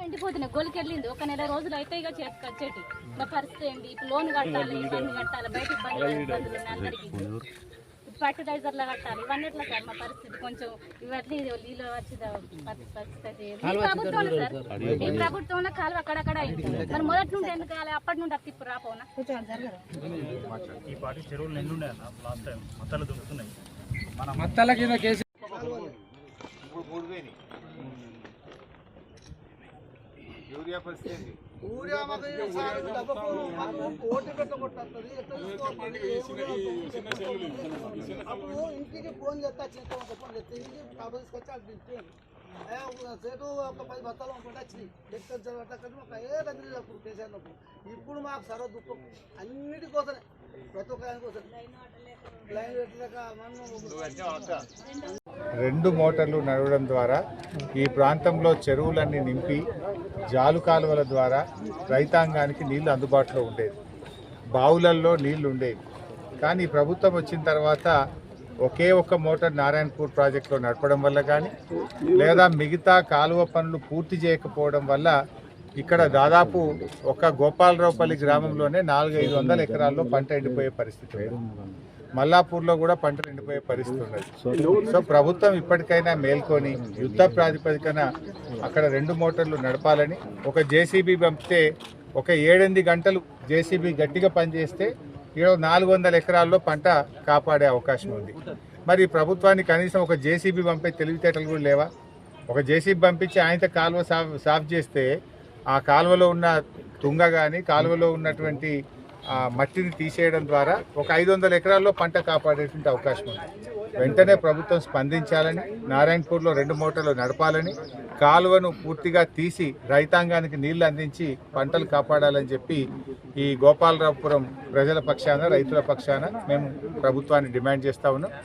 ఎండిపోతున్నాయి, గొలికెళ్ళింది. ఒక నెల రోజులు అయితే ఇక చేతికి వచ్చేటి. మా పరిస్థితి ఏంటి? ఇప్పుడు లోన్ కట్టాలి, ఇవన్నీ కట్టాలి, బయట ఇబ్బందులు అందరికీ, ఫర్టిలైజర్లు కట్టాలి, ఇవన్నీ ఎట్లా సార్ మా పరిస్థితి? కొంచెం ఇవన్నీ నీళ్ళు వచ్చి పరిస్థితి ఈ ప్రభుత్వంలో సార్, ఈ ప్రభుత్వంలో కాలువ అక్కడక్కడ అయింది. మరి మొదటి నుండి ఎందుకు కావాలి? అప్పటి నుండి అత్తిప్పు రాపోనా? ఈ పాటి చెరువులు నిండు మత్తలు దొరుకుతున్నాయి. మత్తల కింద కేసు యూరియా పరిస్థితి ఇంటికి ఫోన్ చేస్తా ఫోన్ చేస్తే ఇంటికి తీసుకొచ్చి అది సేటు ఒక 10 బత్తాలు అనుకుంటే వచ్చినాయి. ఒక ఏ రద్దు అప్పుడు కేసీఆర్నప్పుడు. ఇప్పుడు మాకు సర్వ దుఃఖం అన్నిటికోసమే, ప్రతి ఒక్క కోసం లైన్ పెట్టలేక రెండు మోటార్లు నడవడం ద్వారా ఈ ప్రాంతంలో చెరువులన్నీ నింపి జాలు కాలువల ద్వారా రైతాంగానికి నీళ్లు అందుబాటులో ఉండేది, బావులల్లో నీళ్లు ఉండేవి. కానీ ప్రభుత్వం వచ్చిన తర్వాత ఒకే ఒక్క మోటార్ నారాయణపూర్ ప్రాజెక్టులో నడపడం వల్ల కానీ, లేదా మిగతా కాలువ పనులు పూర్తి చేయకపోవడం వల్ల ఇక్కడ దాదాపు ఒక గోపాలరావుపల్లి గ్రామంలోనే 400-500 ఎకరాల్లో పంట ఎండిపోయే పరిస్థితి ఉంది. మల్లాపూర్లో కూడా పంటలు ఎండిపోయే పరిస్థితి ఉన్నది. సో ప్రభుత్వం ఇప్పటికైనా మేల్కొని యుద్ధ ప్రాతిపదికన అక్కడ 2 మోటార్లు నడపాలని, ఒక జేసీబీ పంపితే ఒక 7-8 గంటలు జేసీబీ గట్టిగా పనిచేస్తే 400 ఎకరాల్లో పంట కాపాడే అవకాశం ఉంది. మరి ప్రభుత్వానికి కనీసం ఒక జేసీబీ పంపే తెలివితేటలు కూడా లేవా? ఒక జేసీబీ పంపించి ఆయనతో కాలువ సాఫ్ చేస్తే ఆ కాలువలో ఉన్న తుంగ కానీ కాలువలో ఉన్నటువంటి మట్టిని తీసేయడం ద్వారా ఒక 500 ఎకరాల్లో పంట కాపాడేటువంటి అవకాశం ఉంది. వెంటనే ప్రభుత్వం స్పందించాలని, నారాయణపూర్లో 2 మోటార్లు నడపాలని, కాలువను పూర్తిగా తీసి రైతాంగానికి నీళ్లు అందించి పంటలు కాపాడాలని చెప్పి ఈ గోపాలరావుపురం ప్రజల పక్షాన, రైతుల పక్షాన మేము ప్రభుత్వాన్ని డిమాండ్ చేస్తా ఉన్నాం.